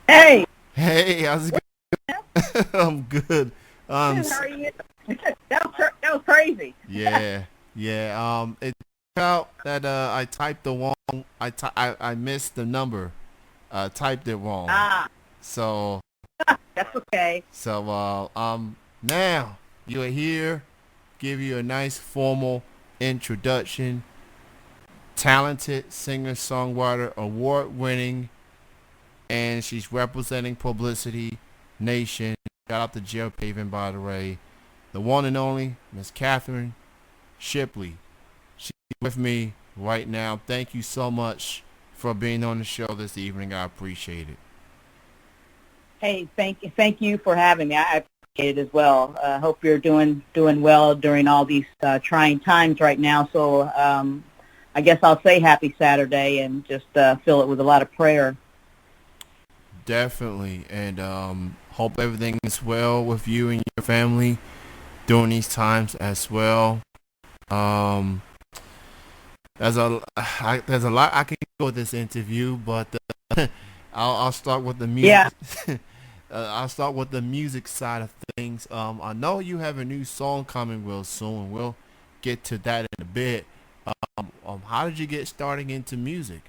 Hey, Hey, how's it what? going? I'm good. Um, Good. How s- are you? That was crazy. yeah, yeah. It turned out that I typed the wrong. I missed the number. Typed it wrong. Ah, So that's okay. now you are here. Give you a nice formal introduction. Talented singer songwriter, award winning, and she's representing Publicity Nation. Shout out to Jill Pavin, by the way. The one and only Miss Kathryn Shipley. She's with me right now. Thank you so much for being on the show this evening. I appreciate it. Hey, thank you for having me. I appreciate it as well. Hope you're doing well during all these trying times right now. So, I guess I'll say happy Saturday and just fill it with a lot of prayer. Definitely. And hope everything is well with you and your family during these times as well. Um, there's a lot I can go with this interview, but I'll start with the music. Yeah, I'll start with the music side of things. I know you have a new song coming real soon. We'll get to that in a bit. How did you get starting into music?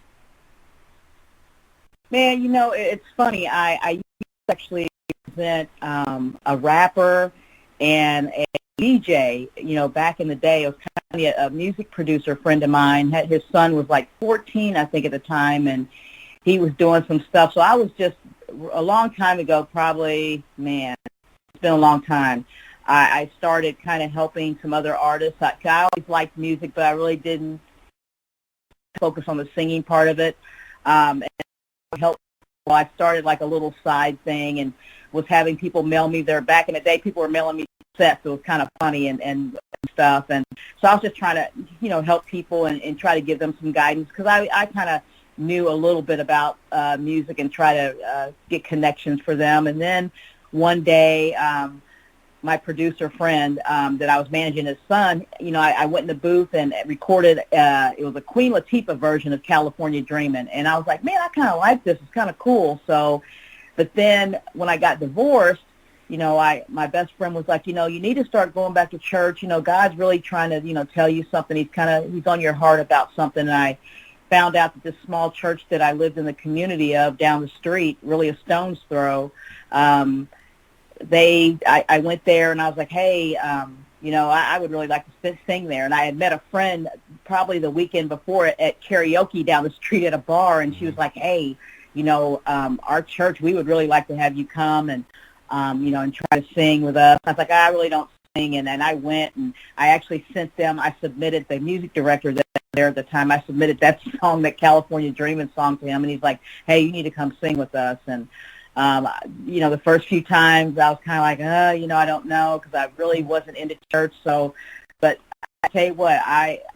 man. It's funny. I used to actually represent a rapper and a DJ. Back in the day, it was kind of a music producer friend of mine. His son was like 14, I think, at the time, and he was doing some stuff. So I was just a long time ago, probably, man, it's been a long time. I started kind of helping some other artists. I always liked music, but I really didn't focus on the singing part of it. And help. Well, I started like a little side thing and was having people mail me their. Back in the day, people were mailing me sets. So it was kind of funny and stuff. And so I was just trying to, help people and try to give them some guidance because I kind of knew a little bit about music and try to get connections for them. And then one day, my producer friend that I was managing his son, I went in the booth and recorded, it was a Queen Latifah version of California Dreamin'. And I was like, man, I kind of like this. It's kind of cool. So, but then when I got divorced, my best friend was like, you need to start going back to church. God's really trying to, tell you something. He's on your heart about something. And I found out that this small church that I lived in the community of down the street, really a stone's throw, I went there and I was like, hey, I would really like to sing there. And I had met a friend probably the weekend before at karaoke down the street at a bar, and she was like, hey, our church, we would really like to have you come and try to sing with us. I was like, I really don't sing. And then I went and I actually sent them, I submitted the music director that was there at the time. I submitted that song, that California Dreamin' song to him, and he's like, hey, you need to come sing with us. And the first few times I was kind of like, I don't know, because I really wasn't into church. So, but I tell you what,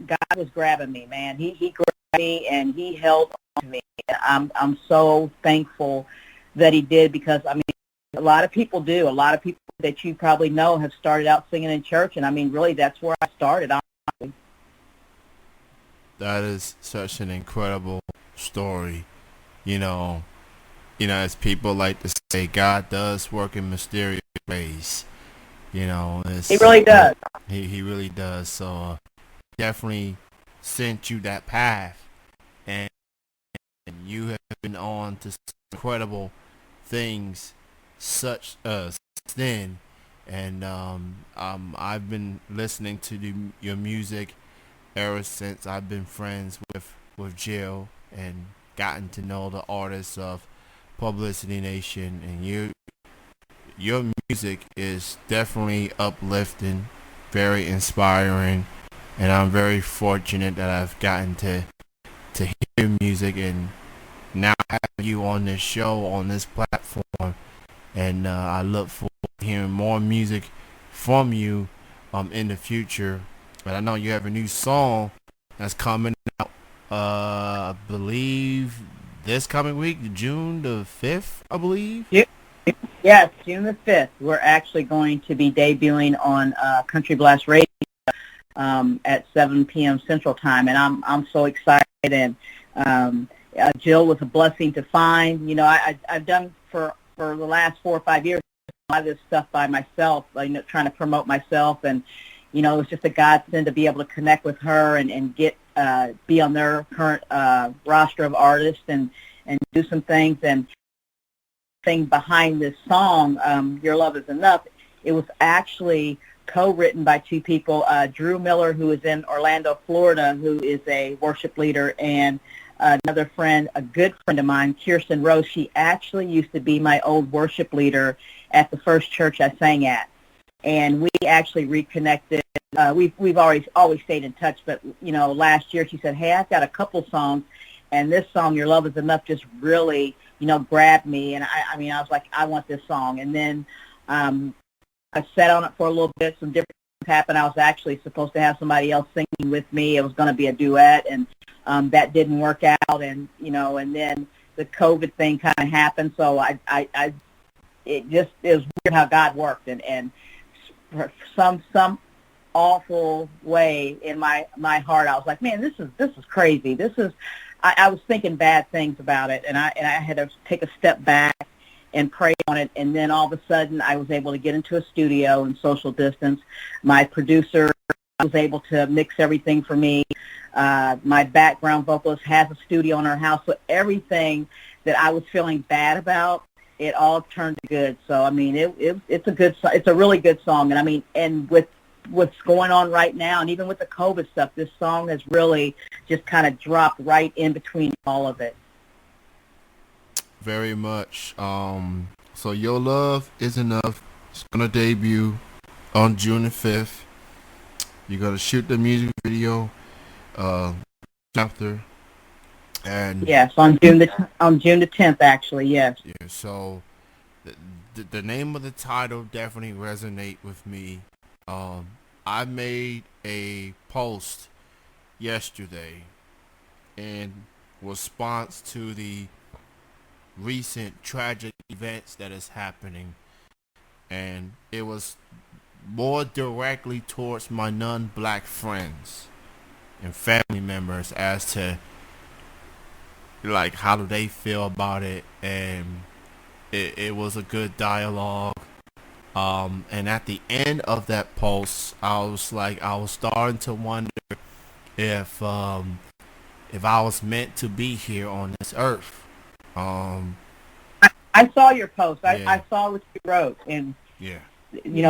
God was grabbing me, man. He grabbed me and he held on to me. And I'm so thankful that he did, because I mean, a lot of people do. A lot of people that you probably know have started out singing in church, and I mean, really, that's where I started. Honestly. That is such an incredible story. You know, as people like to say, God does work in mysterious ways. He It's really does. he really does. So definitely sent you that path, and you have been on to incredible things such as then. And I've been listening to your music ever since I've been friends with Jill and gotten to know the artists of Publicity Nation, and your music is definitely uplifting, very inspiring, and I'm very fortunate that I've gotten to hear music and now have you on this show, on this platform, and I look forward to hearing more music from you in the future. But I know you have a new song that's coming out, I believe this coming week, June the 5th, I believe. Yes, June the 5th. We're actually going to be debuting on Country Blast Radio at 7 p.m. Central Time, and I'm so excited. And Jill was a blessing to find. I've done for the last 4 or 5 years, a lot of this stuff by myself, trying to promote myself, and it was just a godsend to be able to connect with her and get be on their current roster of artists and do some things. And thing behind this song, Your Love Is Enough, it was actually co-written by two people, Drew Miller, who is in Orlando, Florida, who is a worship leader, and another friend, a good friend of mine, Kirsten Rose. She actually used to be my old worship leader at the first church I sang at. And we actually reconnected. We've always stayed in touch, but, last year she said, hey, I've got a couple songs, and this song, Your Love Is Enough, just really, grabbed me. And I was like, I want this song. And then I sat on it for a little bit. Some different things happened. I was actually supposed to have somebody else singing with me. It was going to be a duet, and that didn't work out. And, and then the COVID thing kind of happened. So it was weird how God worked. And for some awful way in my heart, I was like, man, this is crazy. I was thinking bad things about it, and I had to take a step back and pray on it. And then all of a sudden I was able to get into a studio and social distance. My producer was able to mix everything for me. My background vocalist has a studio in her house, so everything that I was feeling bad about, it all turned good. So it's a really good song. And and with what's going on right now, and even with the COVID stuff, this song has really just kind of dropped right in between all of it. Very much. So Your Love Is Enough. It's gonna debut on June the 5th. You're gonna shoot the music video after. And yes, on June the 10th, actually. Yes. Yeah. So the name of the title definitely resonate with me. I made a post yesterday in response to the recent tragic events that is happening, and it was more directly towards my non-black friends and family members as to like how do they feel about it. And it was a good dialogue. And at the end of that post, I was starting to wonder if I was meant to be here on this earth. I saw your post. Yeah. I saw what you wrote, and Yeah.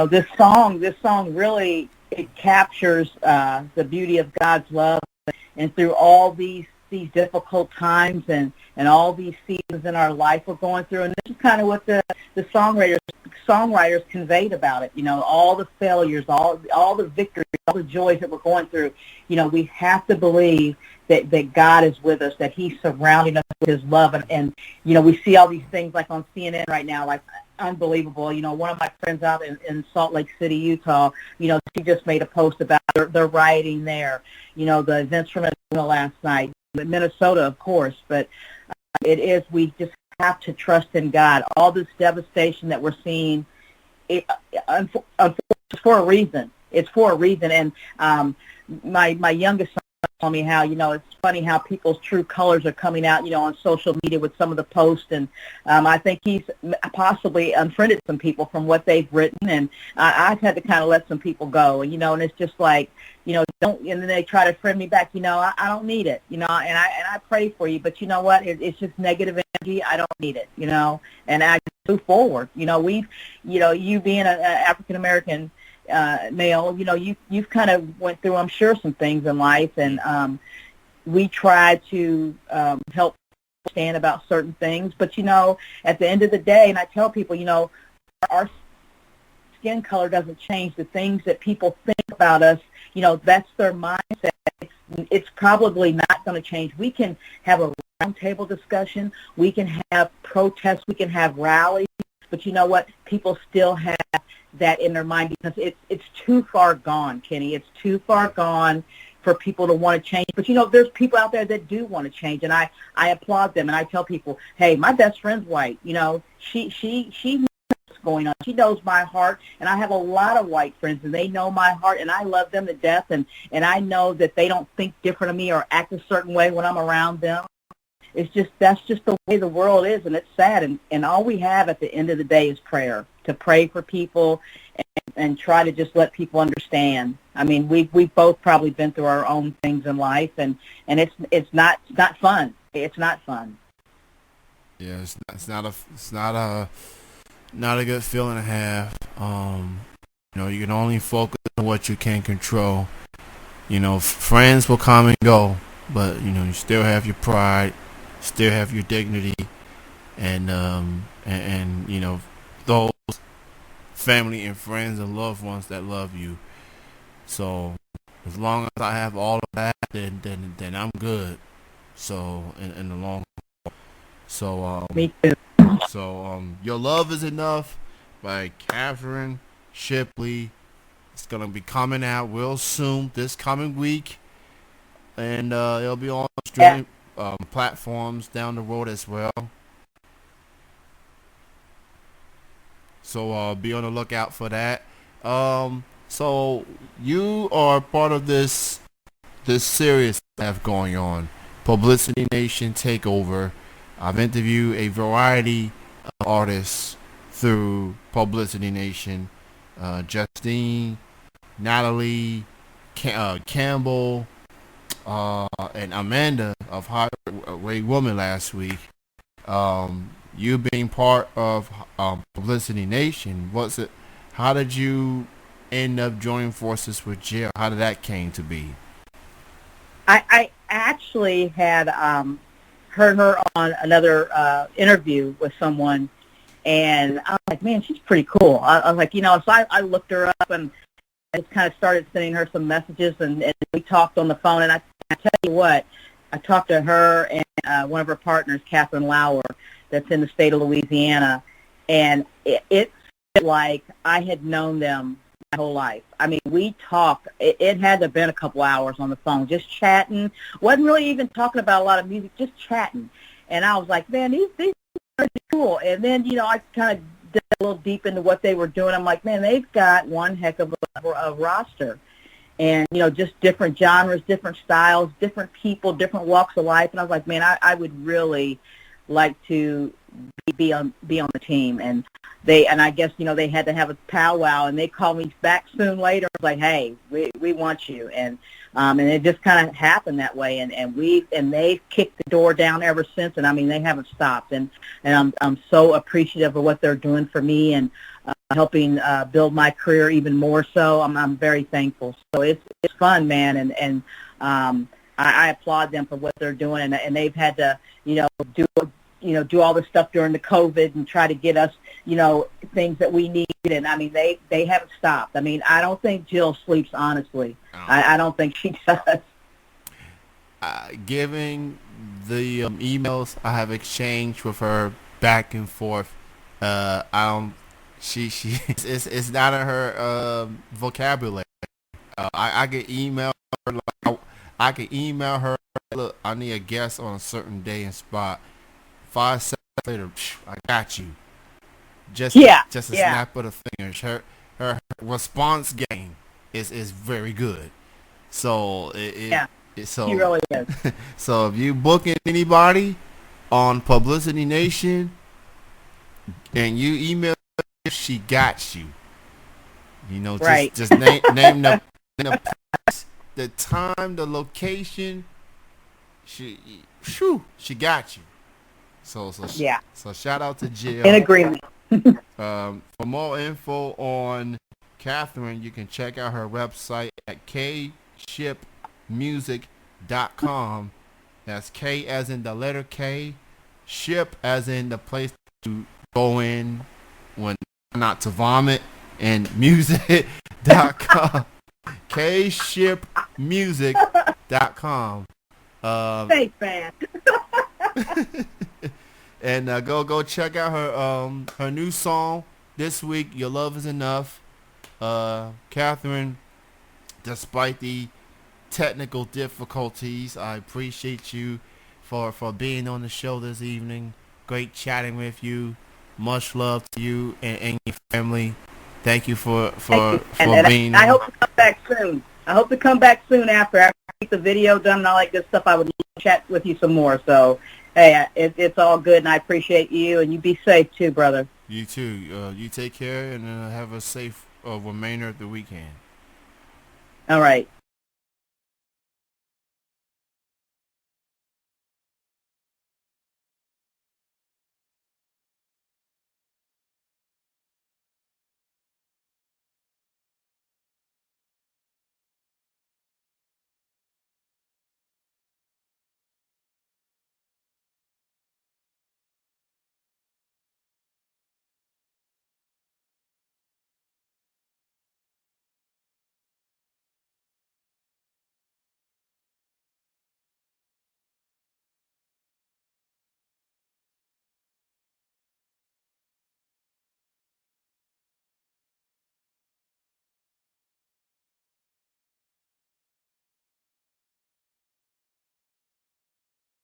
this song really, it captures the beauty of God's love, and through all these difficult times and all these seasons in our life we're going through. And this is kind of what the songwriters conveyed about it. All the failures, all the victories, all the joys that we're going through. We have to believe that God is with us, that He's surrounding us with His love. And we see all these things like on CNN right now, like unbelievable. One of my friends out in Salt Lake City, Utah, she just made a post about the rioting there, the events from Atlanta last night, Minnesota, of course. But we just have to trust in God. All this devastation that we're seeing, it's for a reason. It's for a reason. And my youngest son told me how, it's funny how people's true colors are coming out, on social media with some of the posts. And I think he's possibly unfriended some people from what they've written. And I've had to kind of let some people go. And, and it's just like, don't, and then they try to friend me back, I don't need it, and I pray for you, but you know what, it's just negative energy. I don't need it, and I move forward. You being an African-American male, you've kind of went through, I'm sure, some things in life, and we try to help understand about certain things, but at the end of the day, and I tell people, our skin color doesn't change. The things that people think about us, that's their mindset. It's probably not going to change. We can have a roundtable discussion. We can have protests. We can have rallies. But you know what? People still have that in their mind because it's too far gone, Kenny. It's too far gone for people to want to change. But, there's people out there that do want to change, and I applaud them. And I tell people, hey, my best friend's white. She knows what's going on. She knows my heart, and I have a lot of white friends, and they know my heart, and I love them to death, and I know that they don't think different of me or act a certain way when I'm around them. it's just, that's just the way the world is, and it's sad. And all we have at the end of the day is prayer, to pray for people and try to just let people understand. I mean, we've both probably been through our own things in life, and it's not fun. It's not fun. Yeah, it's not a good feeling to have. You can only focus on what you can control. Friends will come and go, but you still have your pride, still have your dignity, and those family and friends and loved ones that love you. So as long as I have all of that, then I'm good. So in the long run. So Me too. Your Love Is Enough by Kathryn Shipley. It's gonna be coming out real soon this coming week, and it'll be on streaming platforms down the road as well. So be on the lookout for that. So you are part of this series I have going on, Publicity Nation Takeover. I've interviewed a variety of artists through Publicity Nation. Justine, Natalie, Campbell, and Amanda of Highway Woman last week. You being part of Publicity Nation, how did you end up joining forces with Jill? How did that came to be? I actually had heard her on another interview with someone, and I was like, man, she's pretty cool. I was like, so I looked her up, and I just kind of started sending her some messages, and we talked on the phone. And I tell you what, I talked to her and one of her partners, Catherine Lauer, that's in the state of Louisiana, and it felt like I had known them my whole life. I mean, we talked. It had to have been a couple hours on the phone, just chatting. Wasn't really even talking about a lot of music, just chatting. And I was like, man, these are cool. And then, I kind of did a little deep into what they were doing. I'm like, man, they've got one heck of a roster. And, just different genres, different styles, different people, different walks of life. And I was like, man, I would really like to be on the team. And I guess, they had to have a powwow, and they called me back soon later. I was like, hey, we want you. And it just kind of happened that way. And they've kicked the door down ever since. And I mean, they haven't stopped. And I'm so appreciative of what they're doing for me and helping build my career even more so. I'm very thankful. So it's fun, man. And I applaud them for what they're doing. And they've had to, do all this stuff during the COVID and try to get us, things that we need. And I mean, they haven't stopped. I mean, I don't think Jill sleeps, honestly. Oh. I don't think she does. Given the emails I have exchanged with her back and forth, it's not in her vocabulary. I could email her. Look, I need a guest on a certain day and spot. 5 seconds later, I got you. Just a snap of the fingers. Her response game is very good. So she really is. So if you booking anybody on Publicity Nation and you email her, she got you. Right. Just name the place, the time, the location. She got you. So shout out to Jill. In agreement. For more info on Kathryn, you can check out her website at kshipmusic.com. That's K as in the letter K, ship as in the place to go in when not to vomit, and music.com. kshipmusic.com. Thanks, man. And go check out her new song this week, Your Love Is Enough. Kathryn, despite the technical difficulties, I appreciate you for being on the show this evening. Great chatting with you. Much love to you and your family. Thank you for being. I hope to come back soon. I hope to come back soon after I get the video done and all that good stuff. I would love to chat with you some more. So Hey, it's all good, and I appreciate you, and you be safe too, brother. You too. You take care and have a safe remainder of the weekend. All right.